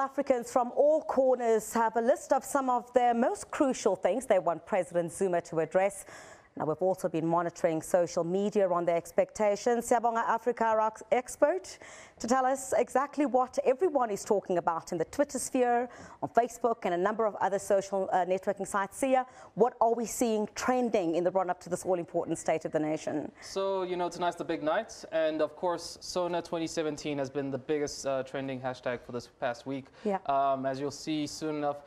Africans from all corners have a list of some of their most crucial things they want President Zuma to address. Now, we've also been monitoring social media on their expectations. Siyabonga Africa, our expert, to tell us exactly what everyone is talking about in the Twitter sphere, on Facebook and a number of other social networking sites. Sia, what are we seeing trending in the run-up to this all-important State of the Nation? So, you know, tonight's the big night. And, of course, SONA 2017 has been the biggest trending hashtag for this past week. Yeah. As you'll see soon enough,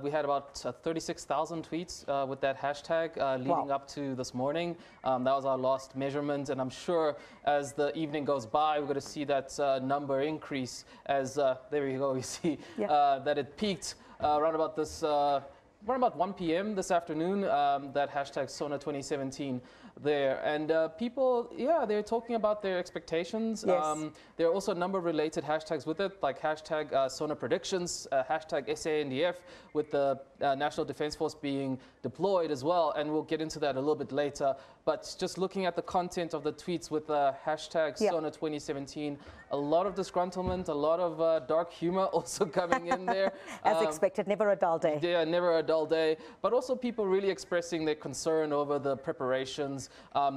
we had about 36,000 tweets with that hashtag leading up to this morning. That was our last measurement, and I'm sure as the evening goes by, we're going to see that number increase as, there you go, you see that it peaked around about this, around about 1 p.m. this afternoon, that hashtag SONA 2017 there. And people, they're talking about their expectations. Yes. There are also a number of related hashtags with it, like hashtag SONA predictions, hashtag SANDF, with the National Defense Force being deployed as well. And we'll get into that a little bit later. But just looking at the content of the tweets with hashtag SONA 2017, a lot of disgruntlement, a lot of dark humor also coming in there. As expected, never a dull day. Yeah, never a dull day. But also people really expressing their concern over the preparations.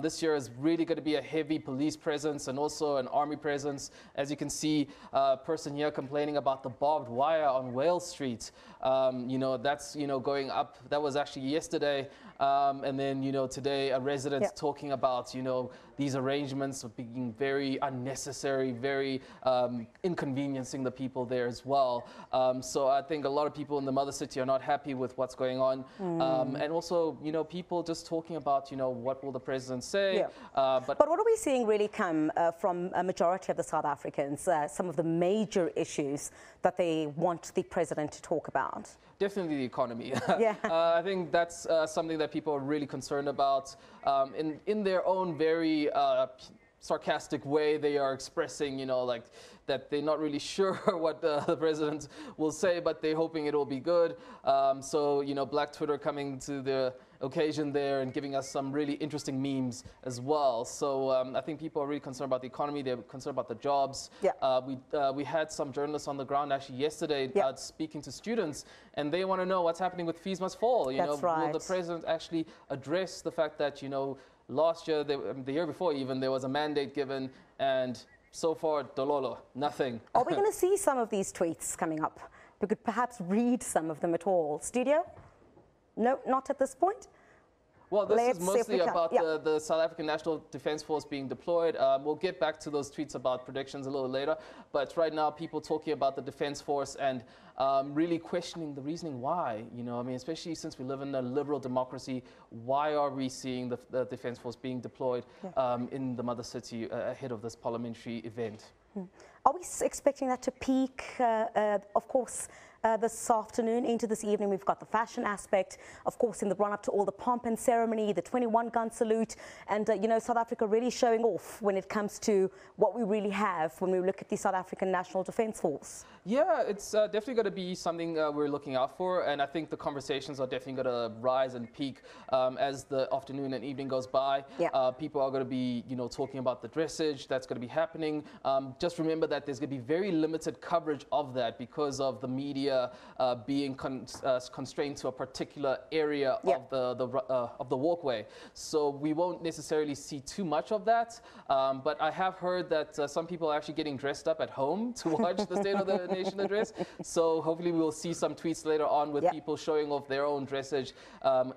This year is really going to be a heavy police presence and also an army presence. As you can see, a person here complaining about the barbed wire on Wales Street. You know, that's, going up. That was actually yesterday. And then, today a resident talking about, these arrangements of being very unnecessary, very inconveniencing the people there as well. So I think a lot of people in the mother city are not happy with what's going on. And also, people just talking about, what will the president say. But what are we seeing really come from a majority of the South Africans, some of the major issues that they want the president to talk about? Definitely the economy. I think that's something that people are really concerned about. In their own very sarcastic way, they are expressing, like that they're not really sure what the president will say, but they're hoping it will be good. So, Black Twitter coming to the occasion there and giving us some really interesting memes as well. So I think people are really concerned about the economy. They're concerned about the jobs. We had some journalists on the ground actually yesterday speaking to students, and they want to know what's happening with Fees Must Fall. Will the president actually address the fact that, last year, the year before even, there was a mandate given, and so far, dololo, nothing. Are we going to see some of these tweets coming up? We could perhaps read some of them at all. Studio? No, not at this point? Well, this is mostly about the South African National Defense Force being deployed. We'll get back to those tweets about predictions a little later. But right now, people talking about the Defense Force and really questioning the reasoning why. Especially since we live in a liberal democracy, why are we seeing the Defense Force being deployed in the mother city ahead of this parliamentary event? Are we expecting that to peak, of course, this afternoon into this evening? We've got the fashion aspect, of course, in the run-up to all the pomp and ceremony, the 21-gun salute, and, South Africa really showing off when it comes to what we really have when we look at the South African National Defense Force. Yeah, it's definitely going to be something we're looking out for, and I think the conversations are definitely going to rise and peak as the afternoon and evening goes by. People are going to be, talking about the dressage that's going to be happening. Just remember that there's going to be very limited coverage of that because of the media being constrained to a particular area of the walkway. So we won't necessarily see too much of that. But I have heard that some people are actually getting dressed up at home to watch the State of the Nation address. So hopefully we will see some tweets later on with people showing off their own dressage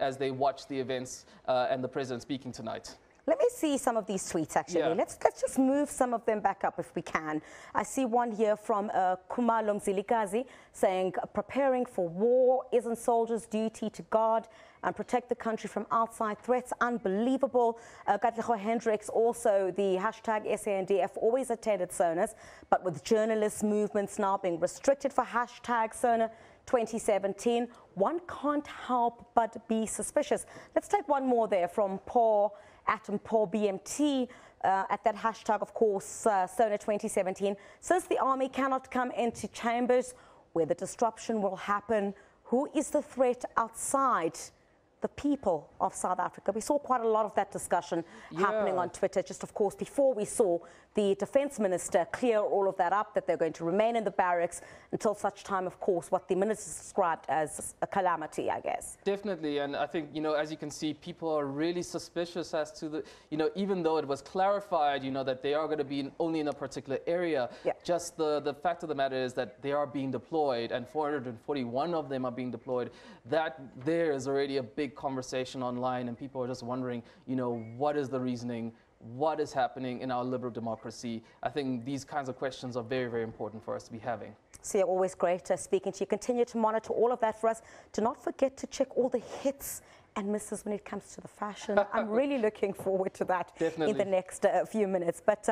as they watch the events and the president speaking tonight. Let me see some of these tweets, actually. Let's just move some of them back up if we can. I see one here from Khumalo Mzilikazi saying, preparing for war, isn't soldiers' duty to guard and protect the country from outside threats? Unbelievable. Katlego Hendricks, also the hashtag SANDF, always attended SONAs, but with journalist movements now being restricted for hashtag SONA 2017, one can't help but be suspicious. Let's take one more there from Paul BMT at that hashtag, of course, SONA 2017. Since the army cannot come into chambers where the disruption will happen, who is the threat outside the people of South Africa. We saw quite a lot of that discussion happening on Twitter, just of course before we saw the Defence Minister clear all of that up, that they're going to remain in the barracks until such time, of course, what the Minister described as a calamity, I guess. Definitely, and I think, as you can see, people are really suspicious as to the, even though it was clarified, that they are going to be only in a particular area, just the fact of the matter is that they are being deployed, and 441 of them are being deployed. That there is already a big conversation online, and people are just wondering, what is the reasoning? What is happening in our liberal democracy? I think these kinds of questions are very, very important for us to be having. So you're always great speaking to you. Continue to monitor all of that for us. Do not forget to check all the hits and misses when it comes to the fashion. I'm really looking forward to that in the next few minutes. But